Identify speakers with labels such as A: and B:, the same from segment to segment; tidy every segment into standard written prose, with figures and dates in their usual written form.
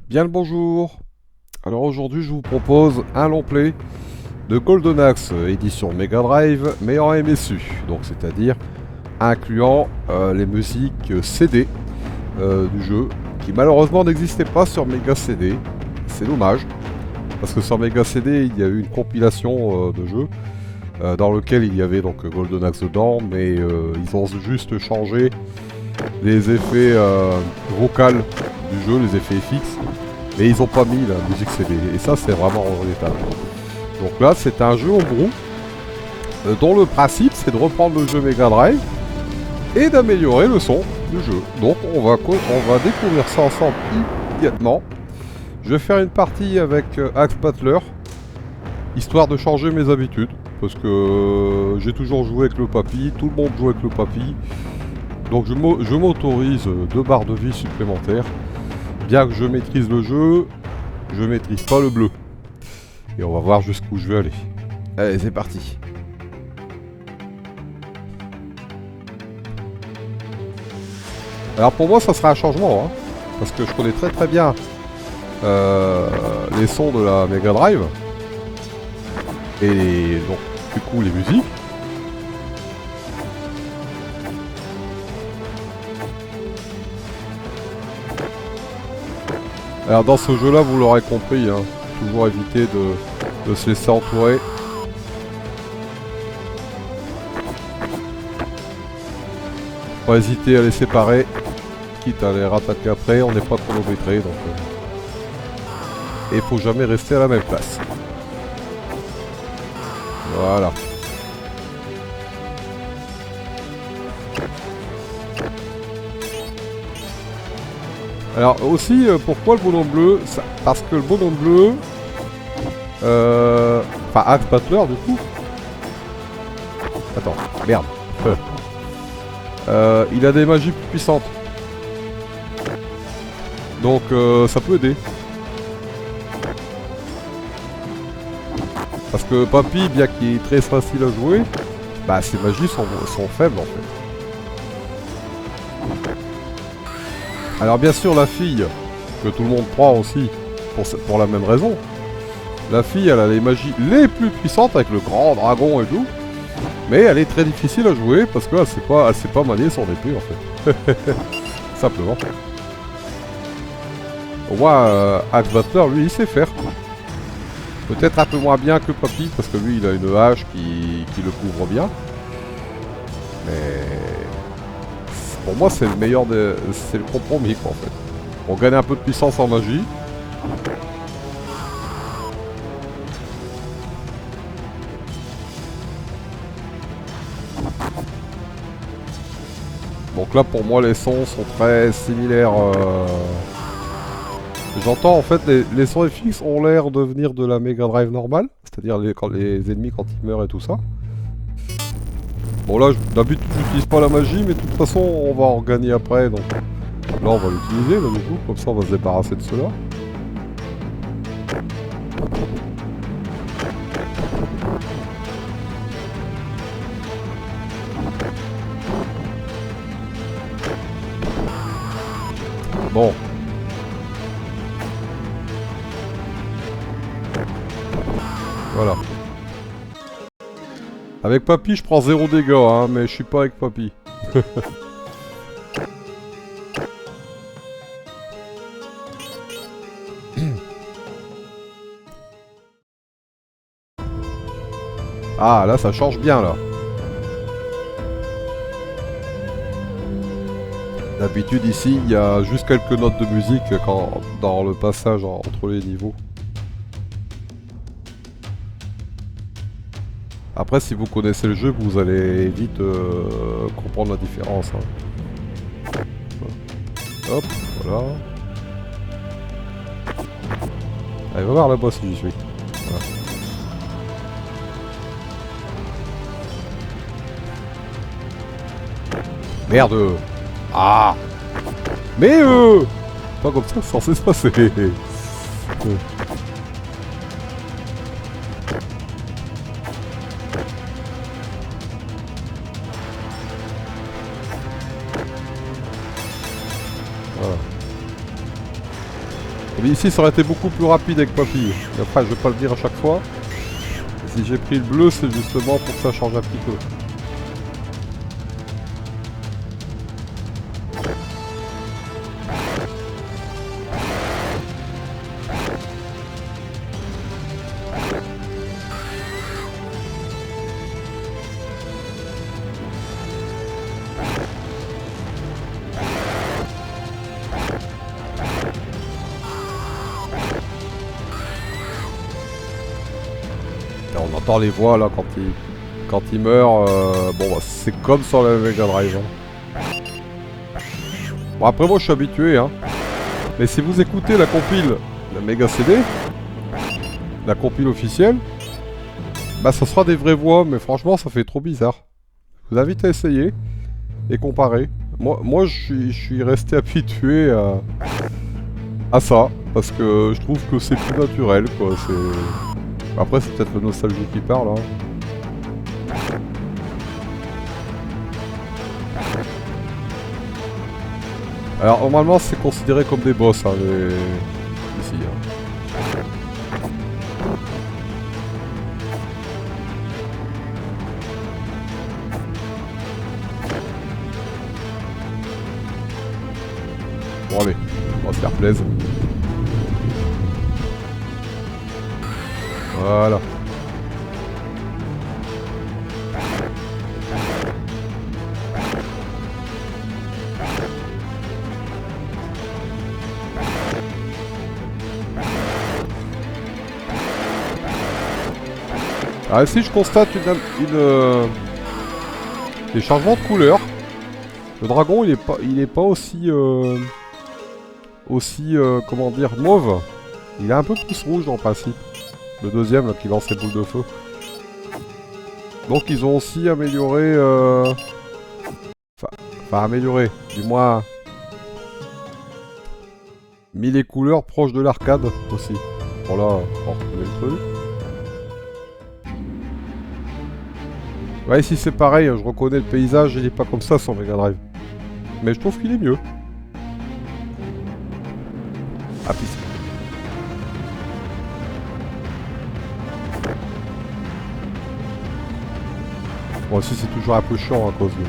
A: Bien le bonjour. Alors aujourd'hui je vous propose un long play de Golden Axe, édition Mega Drive, mais en MSU, donc c'est-à-dire incluant les musiques CD du jeu, qui malheureusement n'existaient pas sur Mega CD. C'est dommage, parce que sur Mega CD il y a eu une compilation de jeux dans lequel il y avait donc Golden Axe dedans, mais ils ont juste changé les effets vocaux du jeu, les effets FX. Mais ils ont pas mis la musique CD. Et ça, c'est vraiment regrettable. Donc là, c'est un jeu homebrew dont le principe, c'est de reprendre le jeu Mega Drive et d'améliorer le son du jeu. Donc on va découvrir ça ensemble immédiatement. Je vais faire une partie avec Axe Battler, histoire de changer mes habitudes. Parce que j'ai toujours joué avec le papy, tout le monde joue avec le papy. Donc je m'autorise 2 barres de vie supplémentaires. Bien que je maîtrise le jeu, je maîtrise pas le bleu. Et on va voir jusqu'où je vais aller. Allez, c'est parti. Alors pour moi, ça sera un changement, hein, parce que je connais très bien les sons de la Mega Drive. Et donc, du coup, les musiques. Alors dans ce jeu-là, vous l'aurez compris, hein, toujours éviter de se laisser entourer. Pas hésiter à les séparer, quitte à les rattaquer après, on n'est pas chronométré, donc... Et il faut jamais rester à la même place. Voilà. Alors aussi, pourquoi le bonhomme bleu? Parce que le bonhomme bleu... Enfin, Axe Battler, du coup. Attends, merde. Il a des magies plus puissantes. Donc, ça peut aider. Parce que Papy, bien qu'il est très facile à jouer, bah ses magies sont faibles en fait. Alors bien sûr la fille, que tout le monde prend aussi, pour la même raison. La fille elle a les magies les plus puissantes avec le grand dragon et tout. Mais elle est très difficile à jouer parce qu'elle sait pas manier son épée en fait. Simplement. Au moins Axe Battler lui il sait faire quoi. Peut-être un peu moins bien que Papy, parce que lui il a une hache qui le couvre bien. Mais pour moi c'est le meilleur c'est le compromis quoi, en fait. On gagne un peu de puissance en magie. Donc là pour moi les sons sont très similaires. J'entends en fait les sons FX ont l'air de venir de la Mega Drive normale, c'est-à-dire les ennemis quand ils meurent et tout ça. Bon là d'habitude j'utilise pas la magie, mais de toute façon on va en gagner après, donc là on va l'utiliser là du coup, comme ça on va se débarrasser de cela. Bon. Voilà. Avec Papy, je prends 0 dégâts, hein, mais je suis pas avec Papy. Ah, là, ça change bien, là. D'habitude, ici, il y a juste quelques notes de musique dans le passage entre les niveaux. Après, si vous connaissez le jeu, vous allez vite comprendre la différence. Hein. Hop, voilà. Allez, va voir là-bas si j'y suis. Voilà. Merde! Ah! Mais pas comme ça, c'est censé se passer. Voilà. Mais ici ça aurait été beaucoup plus rapide avec Papy. Mais après je vais pas le dire à chaque fois. Si j'ai pris le bleu c'est justement pour que ça change un petit peu. On entend les voix là quand il meurt. Bon bah, c'est comme sur la Mega Drive. Hein. Bon après moi je suis habitué hein. Mais si vous écoutez la compile, la Mega CD, la compile officielle, bah ça sera des vraies voix, mais franchement ça fait trop bizarre. Je vous invite à essayer et comparer. Moi je suis resté habitué à ça, parce que je trouve que c'est plus naturel quoi. Après c'est peut-être le nostalgie qui parle. Hein. Alors normalement c'est considéré comme des boss hein, ici. Hein. Bon allez, on va se faire plaisir. Voilà. Ah ici je constate des changements de couleur. Le dragon il est pas aussi comment dire mauve. Il est un peu plus rouge en principe. Le deuxième là, qui lance ses boules de feu. Donc ils ont aussi amélioré enfin amélioré, du moins mis les couleurs proches de l'arcade aussi. Bon là, on reconnaît le truc. Ouais, ici c'est pareil, je reconnais le paysage, il est pas comme ça sur Mega Drive. Mais je trouve qu'il est mieux. Ah, puis bon, ici c'est toujours un peu chiant à cause de...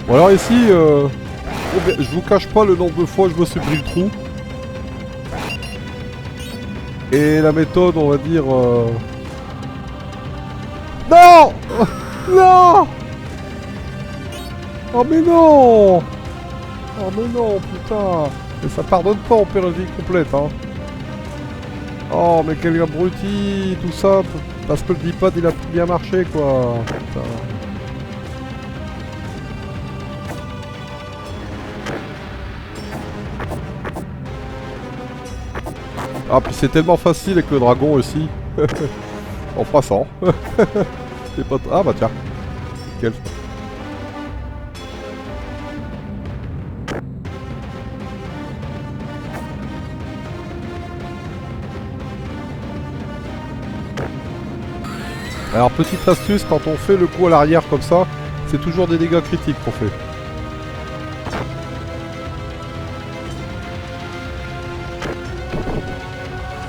A: Bon alors ici, je vous cache pas le nombre de fois je me suis pris le trou. Et la méthode, on va dire... Non. Non. Oh mais non. Oh mais non, putain. Mais ça pardonne pas, on perd une vie complète, hein. Oh mais quel abruti, tout ça, parce que le D-pad il a bien marché, quoi. Putain. Ah, puis c'est tellement facile avec le dragon aussi. En fera 100. C'est pas... Ah bah tiens. Quel... Alors petite astuce, quand on fait le coup à l'arrière comme ça, c'est toujours des dégâts critiques qu'on fait.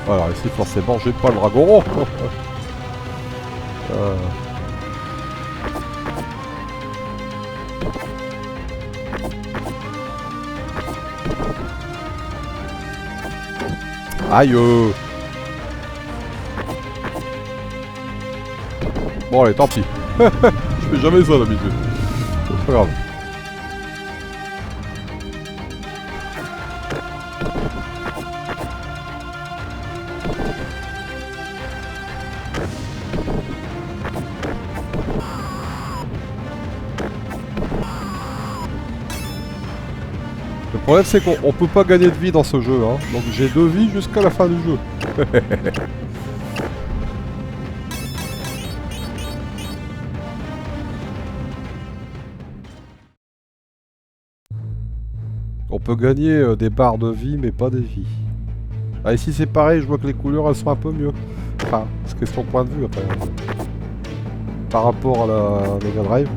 A: Alors ici forcément j'ai pas le dragon. Aïe. Bon allez, tant pis. Je fais jamais ça d'habitude. C'est pas grave. Le problème c'est qu'on peut pas gagner de vie dans ce jeu, hein. Donc j'ai 2 vies jusqu'à la fin du jeu. On peut gagner des barres de vie mais pas des vies. Ah, ici c'est pareil, je vois que les couleurs elles sont un peu mieux. Enfin, c'est question de point de vue après. Par rapport à la Mega Drive.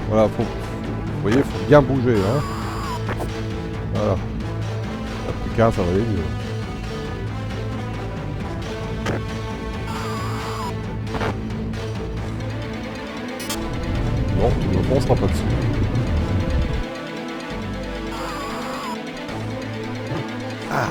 A: Voilà, vous voyez, faut bien bouger, hein. Voilà. Plus qu'un, ça va aller mieux. Non, on sera pas dessus. Ah.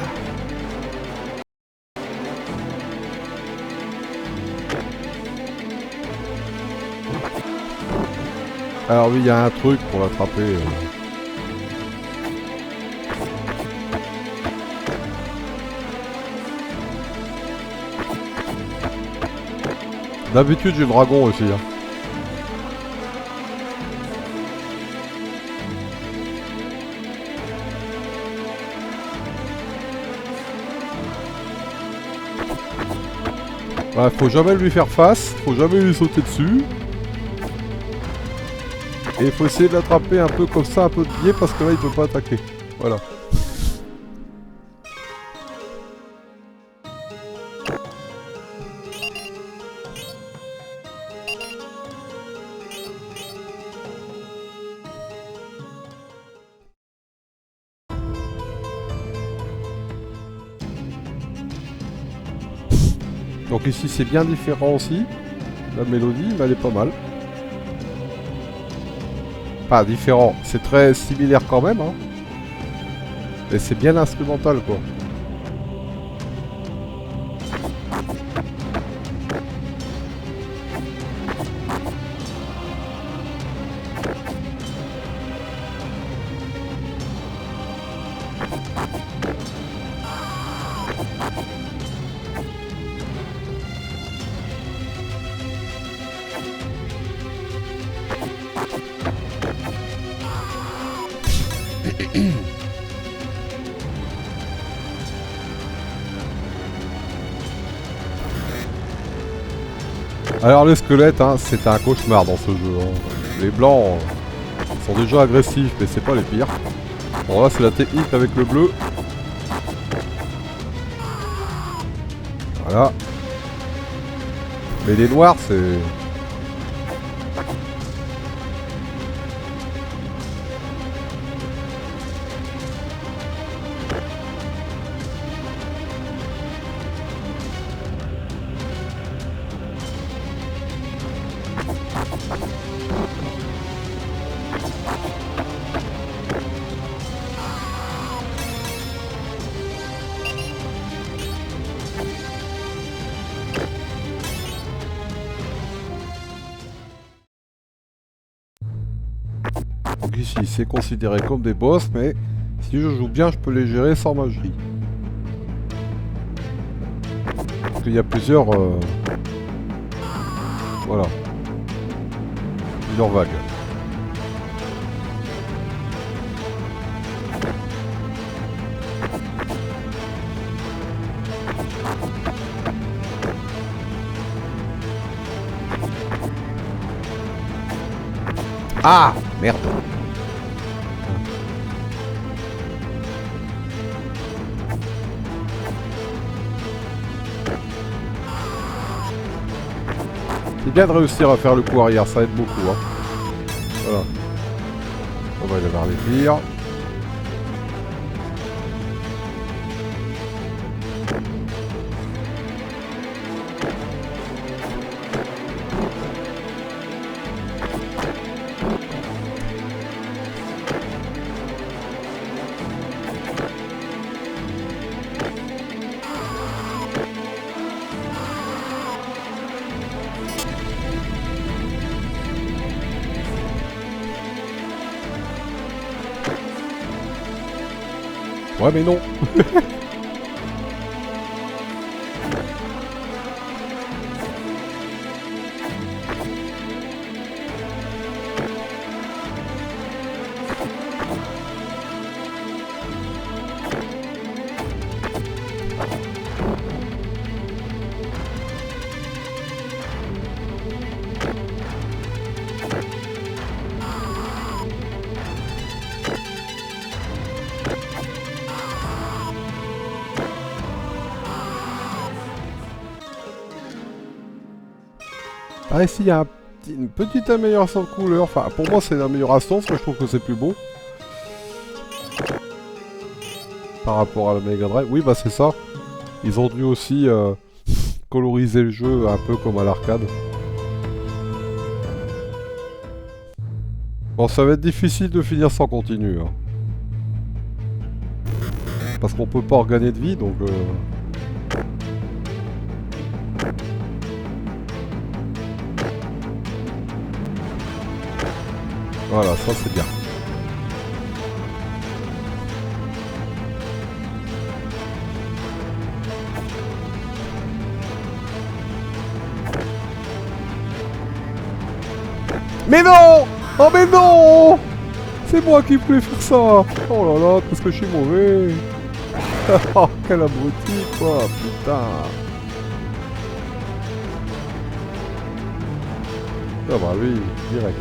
A: Alors oui, il y a un truc pour l'attraper. D'habitude, j'ai le dragon aussi. Hein. Ouais, faut jamais lui faire face, faut jamais lui sauter dessus. Et il faut essayer de l'attraper un peu comme ça, un peu de biais, parce que là il peut pas attaquer. Voilà. Donc ici c'est bien différent aussi. La mélodie, mais elle est pas mal. Pas différent, c'est très similaire quand même. Hein. Et c'est bien instrumental quoi. Alors les squelettes, hein, c'est un cauchemar dans ce jeu. Hein. Les blancs sont déjà agressifs, mais c'est pas les pires. Bon là c'est la technique avec le bleu. Voilà. Mais les noirs c'est... Donc ici c'est considéré comme des boss, mais si je joue bien je peux les gérer sans magie. Parce qu'il y a plusieurs... Voilà. Plusieurs vagues. Ah merde. C'est bien de réussir à faire le coup arrière, ça aide beaucoup. Hein. Voilà. On va y avoir les pires. Ouais, mais non. Ah, ici, il y a une petite amélioration de couleur. Enfin, pour moi, c'est une amélioration, parce que je trouve que c'est plus beau. Par rapport à la Mega Drive. Oui, bah c'est ça. Ils ont dû aussi coloriser le jeu un peu comme à l'arcade. Bon, ça va être difficile de finir sans continu. Hein. Parce qu'on peut pas regagner de vie, donc... Voilà, ça c'est bien. Mais non! Oh mais non! C'est moi qui voulais faire ça! Oh là là, qu'est-ce que je suis mauvais! Oh, quel abruti, quoi! Putain! Ah bah oui, direct.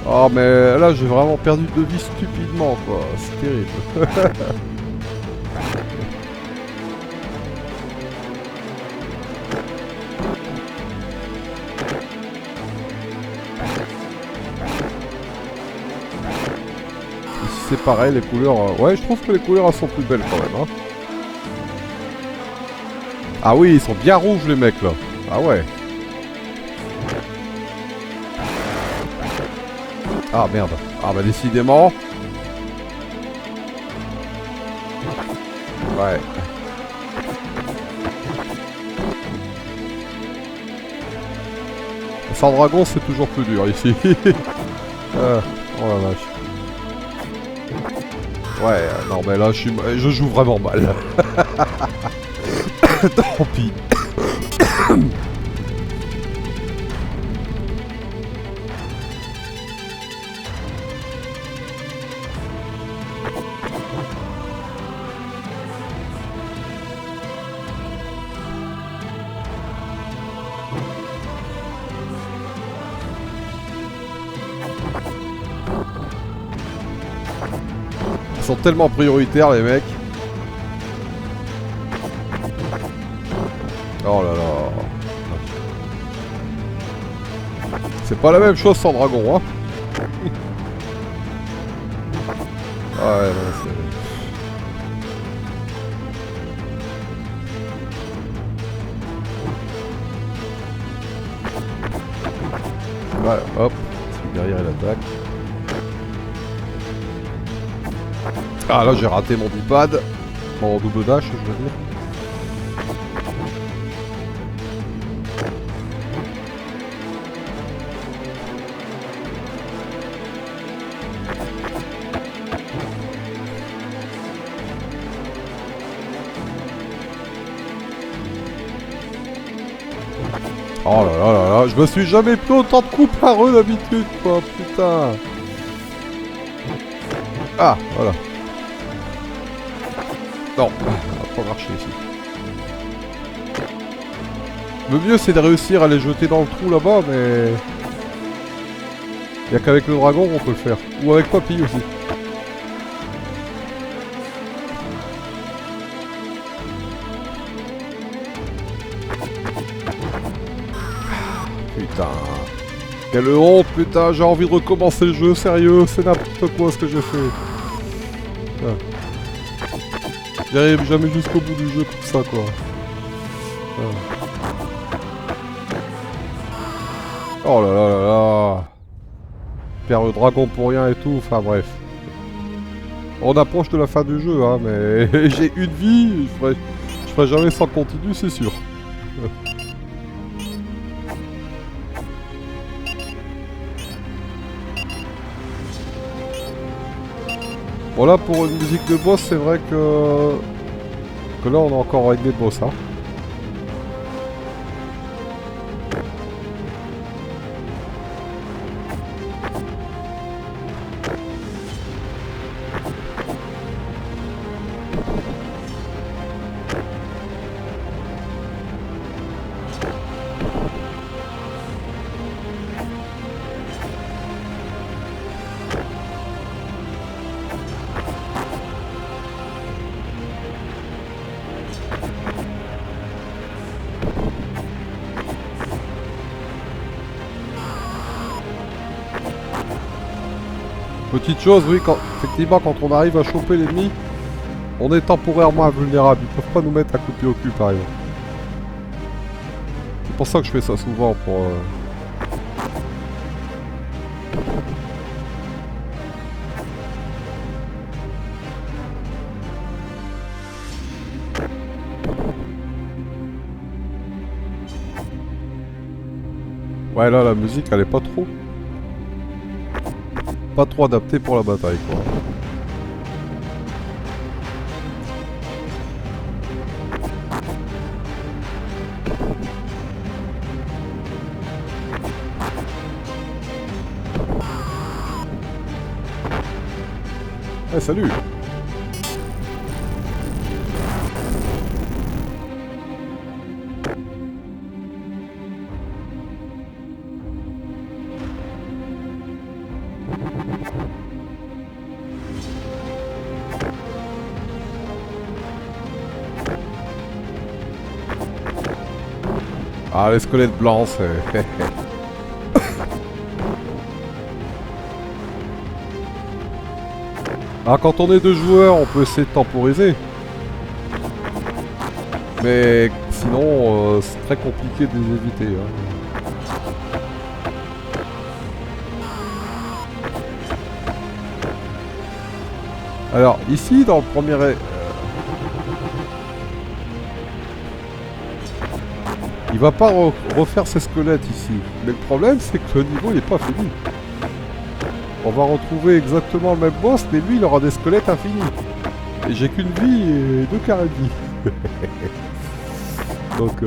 A: Oh mais là j'ai vraiment perdu de vie stupidement, quoi. C'est terrible. C'est pareil, les couleurs... Ouais, je trouve que les couleurs elles sont plus belles quand même. Hein. Ah oui, ils sont bien rouges les mecs là. Ah ouais. Ah merde. Ah bah décidément. Ouais. Sans dragon c'est toujours plus dur ici. Oh la vache. Ouais, non mais là je joue vraiment mal. Tant pis. Ils sont tellement prioritaires les mecs. Oh là là. C'est pas la même chose sans dragon, hein. Ah ouais, non, c'est... Voilà, hop. Derrière il attaque. Ah là j'ai raté mon bipad. Mon double dash je veux dire. Oh là là là là, je me suis jamais pris autant de coups par eux d'habitude quoi, putain. Ah, voilà. Non, ça va pas marcher ici. Le mieux c'est de réussir à les jeter dans le trou là-bas, mais... Y'a qu'avec le dragon qu'on peut le faire. Ou avec Papy aussi. Putain. Quelle honte, putain, j'ai envie de recommencer le jeu, sérieux, c'est n'importe quoi ce que j'ai fait. Ah. J'arrive jamais jusqu'au bout du jeu comme ça, quoi. Ah. Oh là là là là. Faire le dragon pour rien et tout, enfin bref. On approche de la fin du jeu, hein, mais j'ai une vie, je ferai jamais sans continu, c'est sûr. Voilà, pour une musique de boss, c'est vrai que là, on a encore réglé le boss, hein. Petite chose, oui, effectivement, quand on arrive à choper l'ennemi, on est temporairement invulnérable. Ils peuvent pas nous mettre un coup de pied au cul, par exemple. C'est pour ça que je fais ça souvent, pour... Ouais, là, la musique, elle est pas trop... Pas trop adaptée pour la bataille, quoi. Eh, salut! Ah, les squelettes blancs, c'est... Ah, quand on est deux joueurs, on peut essayer de temporiser. Mais sinon, c'est très compliqué de les éviter, hein. Alors, ici, dans le premier... il va pas refaire ses squelettes ici. Mais le problème, c'est que le niveau n'est pas fini. On va retrouver exactement le même boss, mais lui, il aura des squelettes infinis. Et j'ai qu'une vie et 2 carrés de vie. Donc,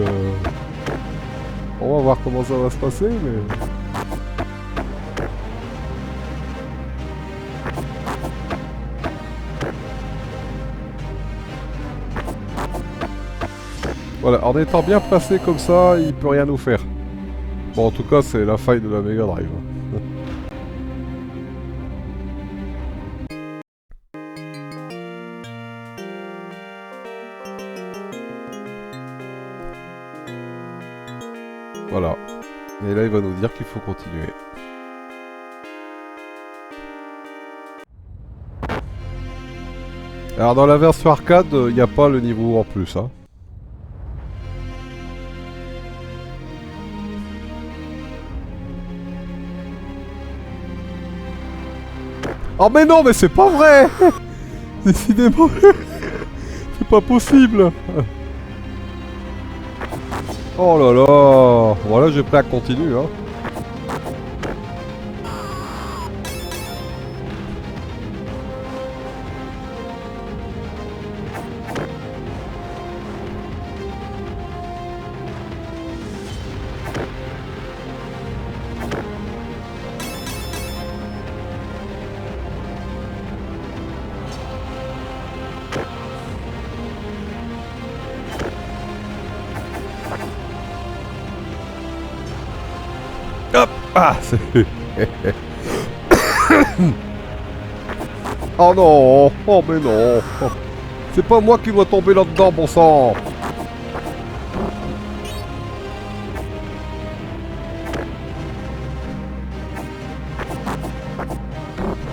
A: on va voir comment ça va se passer, mais... Voilà, en étant bien placé comme ça, il peut rien nous faire. Bon, en tout cas, c'est la faille de la Mega Drive. Voilà. Et là, il va nous dire qu'il faut continuer. Alors, dans la version arcade, il n'y a pas le niveau en plus, hein. Oh mais non, mais c'est pas vrai. Décidément. C'est pas possible. Oh là là. Voilà, j'ai pris à continu, hein. Hop. Ah, c'est... Oh non. Oh mais non. C'est pas moi qui dois tomber là-dedans, bon sang.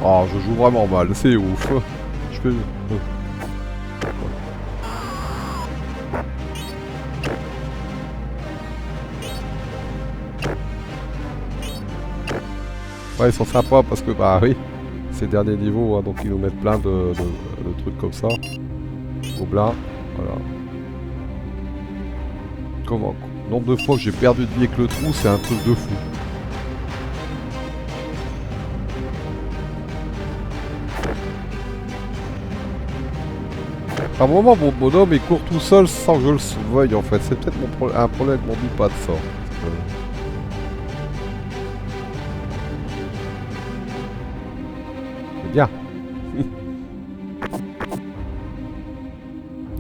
A: Oh, je joue vraiment mal, c'est ouf. Je fais... Ouais, ils sont sympas parce que, bah oui, ces derniers niveaux, hein, donc ils nous mettent plein de trucs comme ça. Gobelins, voilà. Comment, le nombre de fois que j'ai perdu de vie avec le trou, c'est un truc de fou. À un moment, mon bonhomme, il court tout seul sans que je le veuille, en fait. C'est peut-être un problème avec mon bipad, ça. C'est bien.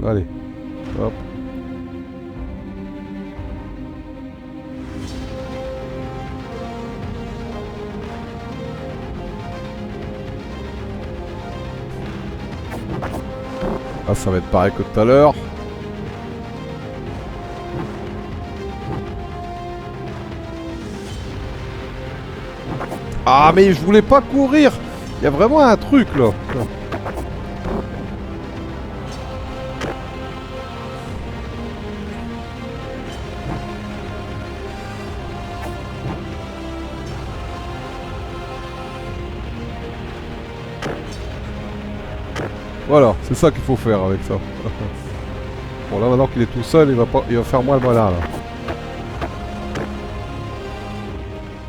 A: Allez. Hop. Ah, ça va être pareil que tout à l'heure. Ah, mais je voulais pas courir. Il y a vraiment un truc, là. Voilà, c'est ça qu'il faut faire avec ça. Bon, là, maintenant qu'il est tout seul, il va faire moins le malin, là.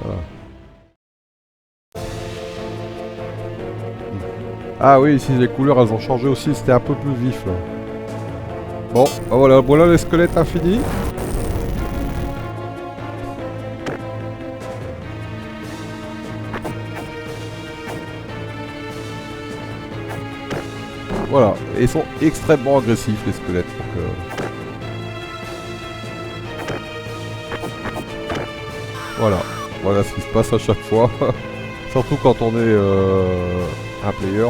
A: Voilà. Ah oui, ici, les couleurs, elles ont changé aussi. C'était un peu plus vif, là. Bon, bah voilà, voilà les squelettes infinis. Voilà, et ils sont extrêmement agressifs, les squelettes. Donc, voilà, voilà ce qui se passe à chaque fois. Surtout quand on est un player.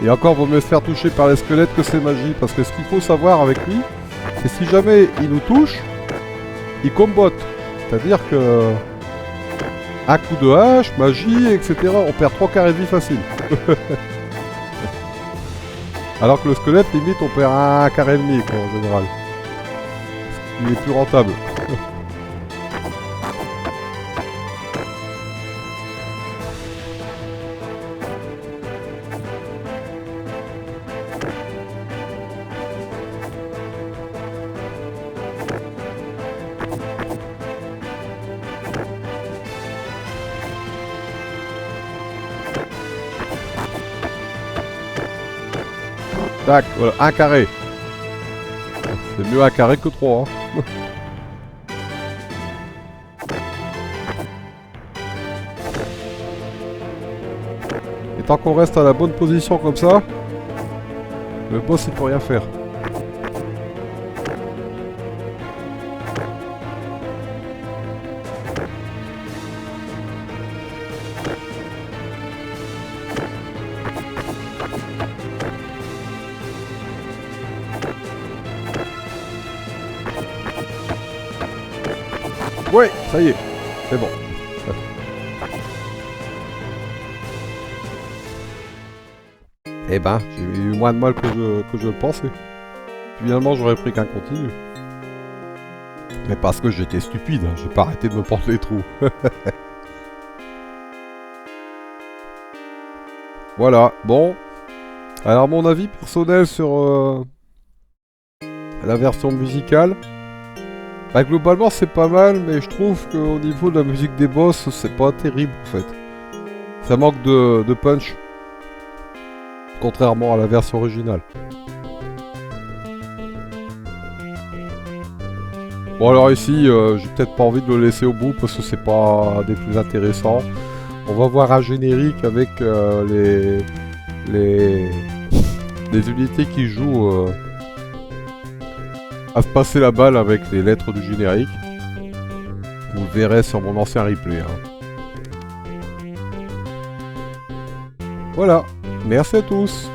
A: Et encore, vaut mieux se faire toucher par les squelettes que ces magies. Parce que ce qu'il faut savoir avec lui, c'est si jamais il nous touche, il combote. C'est-à-dire que un coup de hache, magie, etc. On perd 3 quarts de vie facile. Alors que le squelette, limite, on perd un quart et demi, quoi, en général. Il est plus rentable. Tac, voilà, un carré. C'est mieux un carré que 3. Hein. Et tant qu'on reste à la bonne position comme ça, le boss il peut rien faire. Ouais, ça y est, c'est bon. Eh ben, j'ai eu moins de mal que je le pensais. Finalement, j'aurais pris qu'un continu. Mais parce que j'étais stupide, hein, j'ai pas arrêté de me prendre les trous. Voilà, bon. Alors, mon avis personnel sur la version musicale. Bah, globalement, c'est pas mal, mais je trouve qu'au niveau de la musique des boss, c'est pas terrible en fait. Ça manque de punch. Contrairement à la version originale. Bon alors ici, j'ai peut-être pas envie de le laisser au bout parce que c'est pas des plus intéressants. On va voir un générique avec les unités qui jouent à se passer la balle avec les lettres du générique. Vous le verrez sur mon ancien replay. Hein. Voilà, merci à tous.